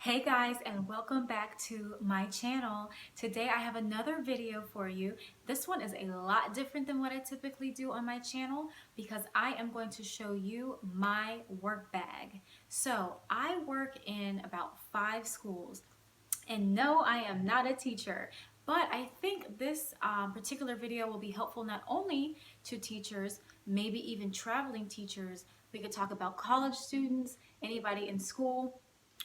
Hey guys, and welcome back to my channel. Today I have another video for you. This one is a lot different than what I typically do on my channel because I am going to show you my work bag. So I work in about 5 schools, and no, I am not a teacher, but I think this particular video will be helpful not only to teachers, maybe even traveling teachers. We could talk about college students, anybody in school,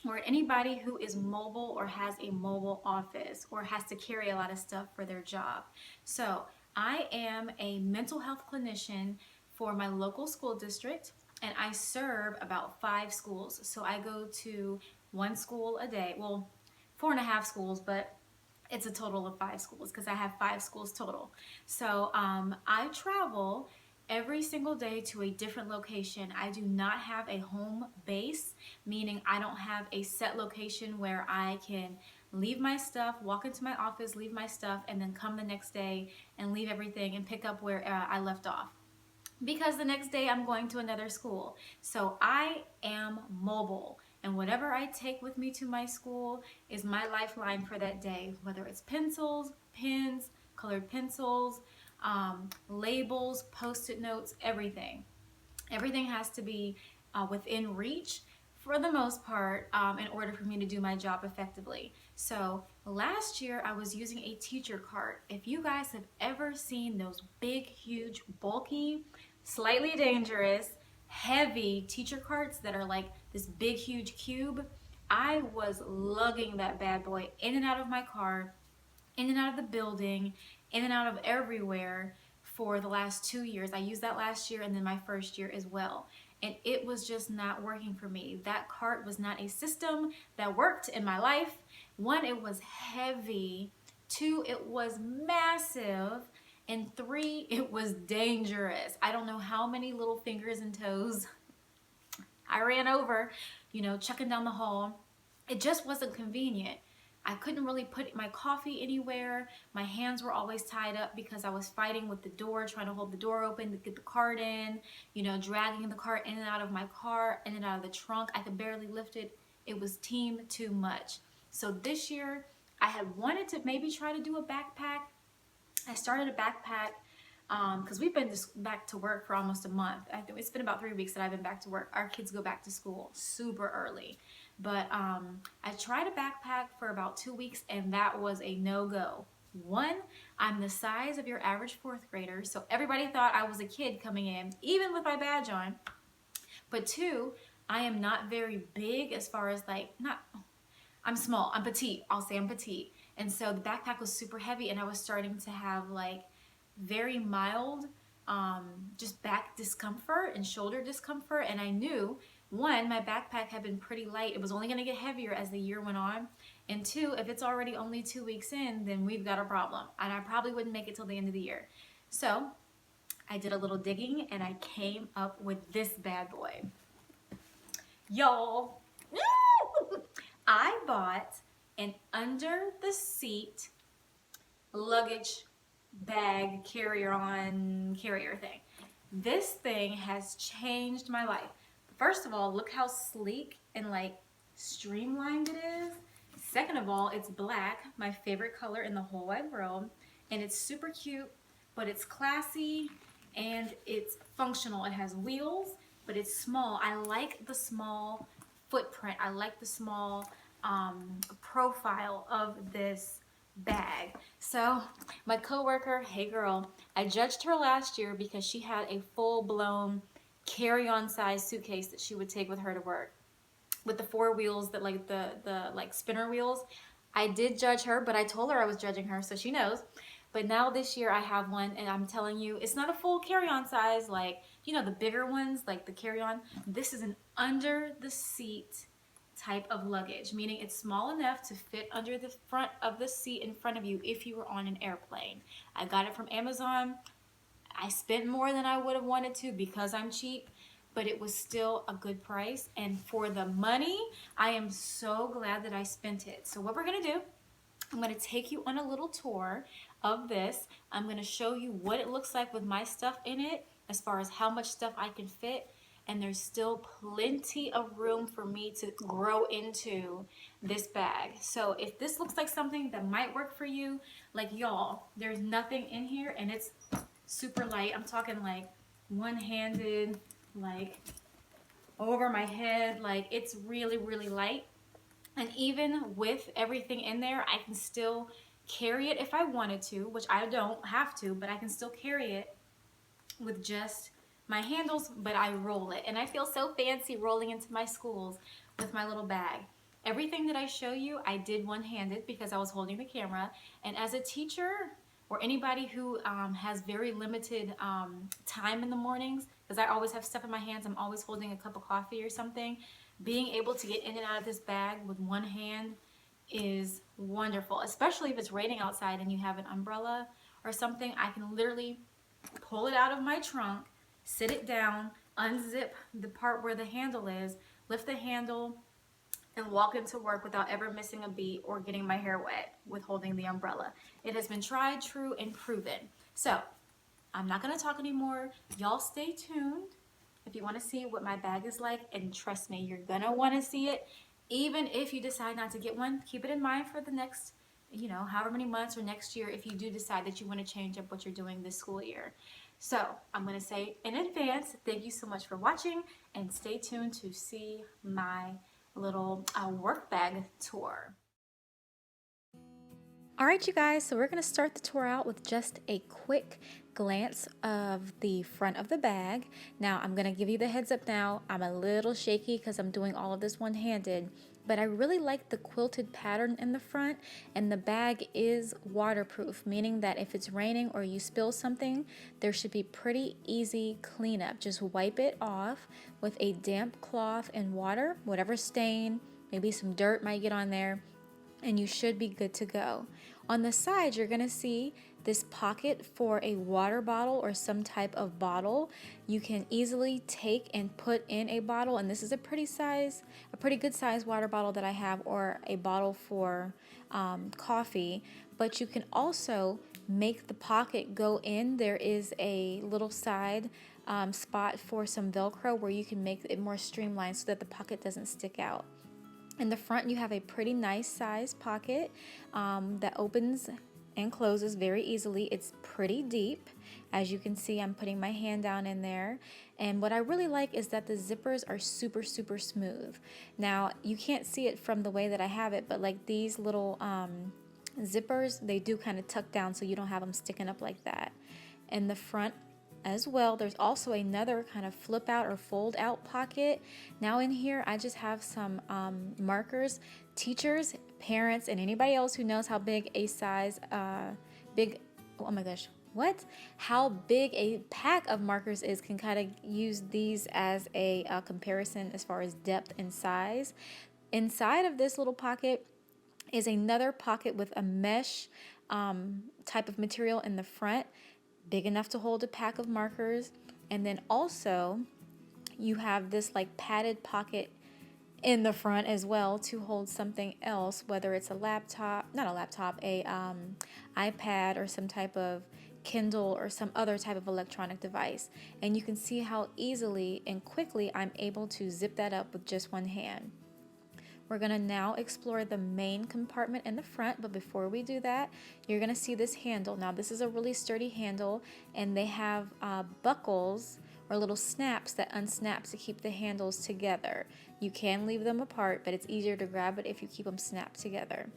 or anybody who is mobile or has a mobile office or has to carry a lot of stuff for their job. So I am a mental health clinician for my local school district, and I serve about 5 schools. So I go to one school a day, well, 4.5 schools, but it's a total of 5 schools because I have 5 schools total. So I travel every single day to a different location. I do not have a home base, meaning I don't have a set location where I can leave my stuff, walk into my office, leave my stuff, and then come the next day and leave everything and pick up where I left off. Because the next day I'm going to another school. So I am mobile, and whatever I take with me to my school is my lifeline for that day, whether it's pencils, pens, colored pencils, labels, post-it notes, everything. Everything has to be within reach for the most part in order for me to do my job effectively. So last year I was using a teacher cart. If you guys have ever seen those big, huge, bulky, slightly dangerous, heavy teacher carts that are like this big, huge cube, I was lugging that bad boy in and out of my car, in and out of the building, in and out of everywhere for the last 2 years. I used that last year and then my first year as well. And it was just not working for me. That cart was not a system that worked in my life. 1, it was heavy. 2, it was massive. And 3, it was dangerous. I don't know how many little fingers and toes I ran over, chucking down the hall. It just wasn't convenient. I couldn't really put my coffee anywhere. My hands were always tied up because I was fighting with the door, trying to hold the door open to get the cart in, dragging the cart in and out of my car, in and out of the trunk. I could barely lift it. It was team too much. So this year, I had wanted to maybe try to do a backpack. I started a backpack because we've been back to work for almost a month. I think it's been about 3 weeks that I've been back to work. Our kids go back to school super early. But I tried a backpack for about 2 weeks, and that was a no-go. 1, I'm the size of your average 4th grader, so everybody thought I was a kid coming in, even with my badge on. But 2, I am not very big as far as I'm small, I'm petite, I'll say I'm petite. And so the backpack was super heavy, and I was starting to have very mild just back discomfort and shoulder discomfort, and I knew 1, my backpack had been pretty light. It was only going to get heavier as the year went on. And 2, if it's already only 2 weeks in, then we've got a problem. And I probably wouldn't make it till the end of the year. So I did a little digging and I came up with this bad boy. Y'all, I bought an under the seat luggage bag carrier thing. This thing has changed my life. First of all, look how sleek and streamlined it is. Second of all, it's black, my favorite color in the whole wide world, and it's super cute, but it's classy and it's functional. It has wheels, but it's small. I like the small footprint. I like the small profile of this bag. So my coworker, hey girl, I judged her last year because she had a full-blown carry-on size suitcase that she would take with her to work with the 4 wheels that the spinner wheels. I did judge her, but I told her I was judging her, so she knows. But now this year I have one, and I'm telling you, it's not a full carry-on size the bigger ones, like the carry-on. This is an under the seat type of luggage, meaning it's small enough to fit under the front of the seat in front of you if you were on an airplane. I got it from Amazon. I spent more than I would have wanted to because I'm cheap, but it was still a good price. And for the money, I am so glad that I spent it. So what we're gonna do, I'm gonna take you on a little tour of this. I'm gonna show you what it looks like with my stuff in it, as far as how much stuff I can fit. and there's still plenty of room for me to grow into this bag. So if this looks like something that might work for you, like y'all, there's nothing in here and it's super light. I'm talking like one-handed, like over my head, like it's really, really light. And even with everything in there, I can still carry it if I wanted to, which I don't have to, but I can still carry it with just my handles, but I roll it. And I feel so fancy rolling into my schools with my little bag. Everything that I show you, I did one-handed because I was holding the camera. And as a teacher or anybody who has very limited time in the mornings, because I always have stuff in my hands, I'm always holding a cup of coffee or something, being able to get in and out of this bag with one hand is wonderful, especially if it's raining outside and you have an umbrella or something. I can literally pull it out of my trunk, sit it down, unzip the part where the handle is, lift the handle, and walk into work without ever missing a beat or getting my hair wet with holding the umbrella. It has been tried, true, and proven. So I'm not going to talk anymore. Y'all stay tuned if you want to see what my bag is like, and trust me, you're going to want to see it. Even if you decide not to get one, keep it in mind for the next, however many months or next year if you do decide that you want to change up what you're doing this school year. So I'm going to say in advance, thank you so much for watching, and stay tuned to see my little work bag tour. All right, you guys, so we're going to start the tour out with just a quick glance of the front of the bag. Now, I'm going to give you the heads up now. I'm a little shaky because I'm doing all of this one-handed, but I really like the quilted pattern in the front, and the bag is waterproof, meaning that if it's raining or you spill something, there should be pretty easy cleanup. Just wipe it off with a damp cloth and water, whatever stain, maybe some dirt might get on there, and you should be good to go. On the side, you're going to see this pocket for a water bottle or some type of bottle. You can easily take and put in a bottle, and this is a pretty good size water bottle that I have, or a bottle for coffee. But you can also make the pocket go in. There is a little side spot for some Velcro where you can make it more streamlined so that the pocket doesn't stick out. In the front, you have a pretty nice size pocket that opens and closes very easily. It's pretty deep. As you can see, I'm putting my hand down in there. And what I really like is that the zippers are super, super smooth. Now, you can't see it from the way that I have it, but like these little zippers, they do kind of tuck down so you don't have them sticking up like that. In the front as well, there's also another kind of flip out or fold out pocket. Now in here, I just have some markers. Teachers, parents, and anybody else who knows how big a size, how big a pack of markers is can kind of use these as a comparison as far as depth and size. Inside of this little pocket is another pocket with a mesh type of material in the front, big enough to hold a pack of markers. And then also you have this like padded pocket in the front as well to hold something else, whether it's a laptop, not a laptop, a iPad or some type of Kindle or some other type of electronic device. And you can see how easily and quickly I'm able to zip that up with just one hand. We're going to now explore the main compartment in the front, but before we do that, you're going to see this handle. Now, this is a really sturdy handle, and they have buckles or little snaps that unsnap to keep the handles together. You can leave them apart, but it's easier to grab it if you keep them snapped together.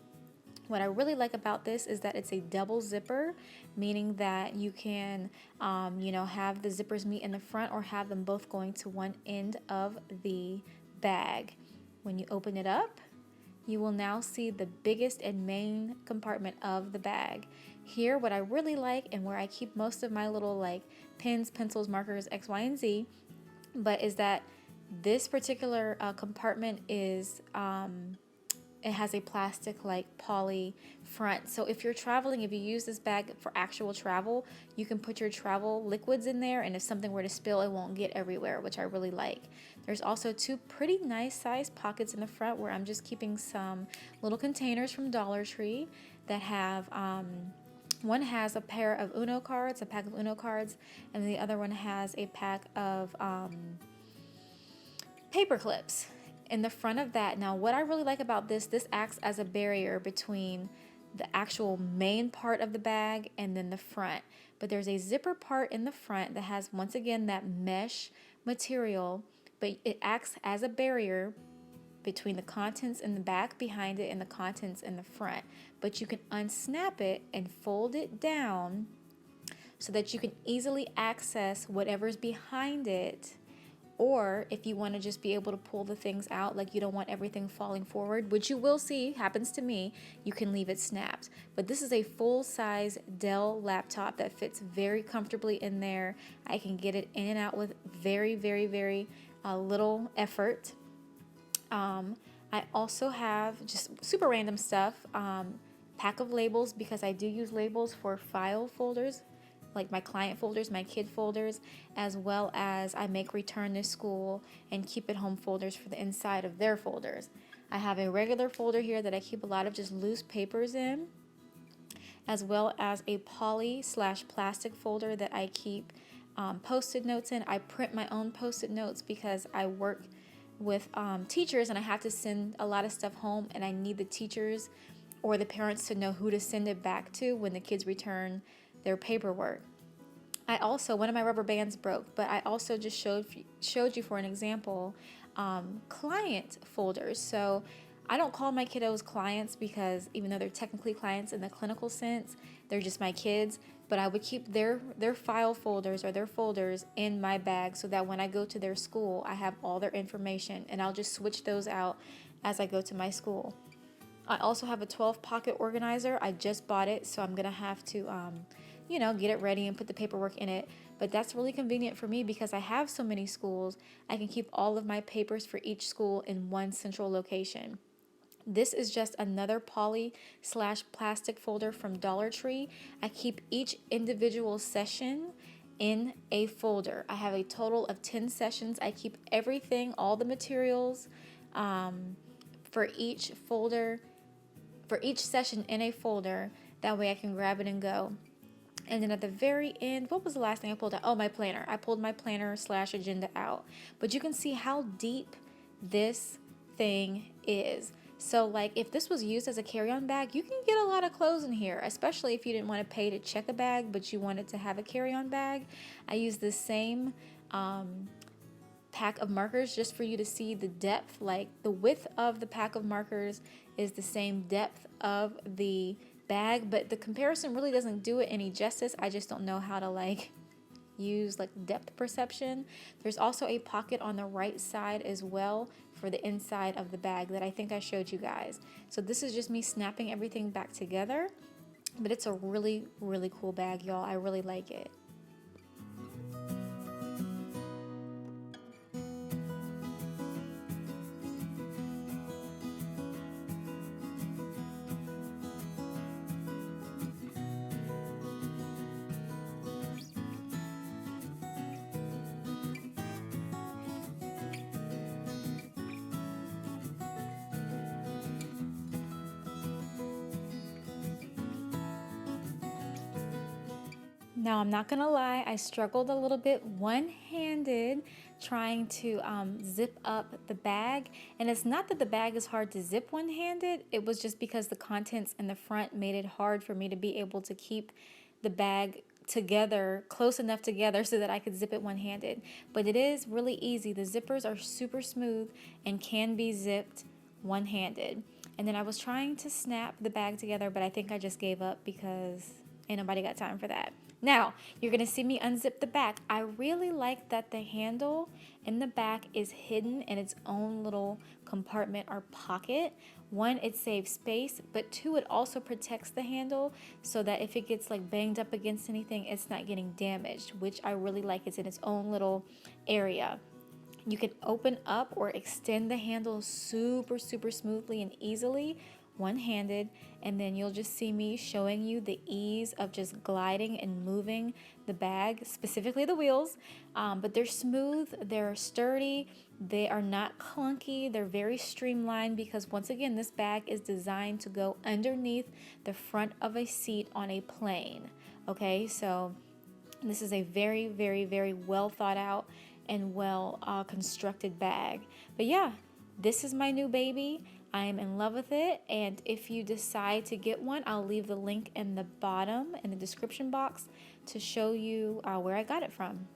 What I really like about this is that it's a double zipper, meaning that you can, have the zippers meet in the front or have them both going to one end of the bag. When you open it up, you will now see the biggest and main compartment of the bag. Here, what I really like, and where I keep most of my little like pens, pencils, markers, X, Y, and Z, but is that this particular compartment is it has a plastic like poly front. So if you're traveling, if you use this bag for actual travel, you can put your travel liquids in there, and if something were to spill, it won't get everywhere, which I really like. There's also two pretty nice sized pockets in the front where I'm just keeping some little containers from Dollar Tree that have, one has a pair of a pack of Uno cards, and the other one has a pack of, paper clips in the front of that. Now, what I really like about this acts as a barrier between the actual main part of the bag and then the front. But there's a zipper part in the front that has, once again, that mesh material, but it acts as a barrier between the contents in the back behind it and the contents in the front. But you can unsnap it and fold it down so that you can easily access whatever's behind it. Or if you want to just be able to pull the things out, like you don't want everything falling forward, which you will see happens to me, you can leave it snapped. But this is a full-size Dell laptop that fits very comfortably in there. I can get it in and out with very, very, very little effort. I also have just super random stuff, pack of labels, because I do use labels for file folders, like my client folders, my kid folders, as well as I make return to school and keep at home folders for the inside of their folders. I have a regular folder here that I keep a lot of just loose papers in, as well as a poly/plastic folder that I keep post-it notes in. I print my own post-it notes because I work with teachers and I have to send a lot of stuff home, and I need the teachers or the parents to know who to send it back to when the kids return their paperwork. I also, one of my rubber bands broke, but I also just showed you for an example, client folders. So I don't call my kiddos clients because even though they're technically clients in the clinical sense, they're just my kids. But I would keep their file folders or their folders in my bag so that when I go to their school, I have all their information, and I'll just switch those out as I go to my school. I also have a 12 pocket organizer. I just bought it, so I'm gonna have to get it ready and put the paperwork in it. But that's really convenient for me because I have so many schools. I can keep all of my papers for each school in one central location. This is just another poly/plastic folder from Dollar Tree. I keep each individual session in a folder. I have a total of 10 sessions. I keep everything, all the materials for each folder, for each session in a folder. That way I can grab it and go. And then at the very end, what was the last thing I pulled out? Oh, my planner. I pulled my planner/agenda out. But you can see how deep this thing is. So like if this was used as a carry-on bag, you can get a lot of clothes in here, especially if you didn't want to pay to check a bag, but you wanted to have a carry-on bag. I use the same pack of markers just for you to see the depth. Like the width of the pack of markers is the same depth of the bag, but the comparison really doesn't do it any justice. I just don't know how to use depth perception. There's also a pocket on the right side as well for the inside of the bag that I think I showed you guys. So this is just me snapping everything back together, but it's a really, really cool bag, y'all. I really like it. Now, I'm not gonna lie, I struggled a little bit one-handed trying to zip up the bag. And it's not that the bag is hard to zip one-handed, it was just because the contents in the front made it hard for me to be able to keep the bag together, close enough together so that I could zip it one-handed. But it is really easy. The zippers are super smooth and can be zipped one-handed. And then I was trying to snap the bag together, but I think I just gave up because ain't nobody got time for that. Now, you're going to see me unzip the back. I really like that the handle in the back is hidden in its own little compartment or pocket. One, it saves space, but two, it also protects the handle so that if it gets banged up against anything, it's not getting damaged, which I really like. It's in its own little area. You can open up or extend the handle super, super smoothly and easily, one-handed, and then you'll just see me showing you the ease of just gliding and moving the bag, specifically the wheels. But they're smooth, they're sturdy, they are not clunky, they're very streamlined because once again, this bag is designed to go underneath the front of a seat on a plane. Okay, so this is a very, very, very well thought out and well constructed bag. But yeah, this is my new baby. I am in love with it, and if you decide to get one, I'll leave the link in the bottom in the description box to show you where I got it from.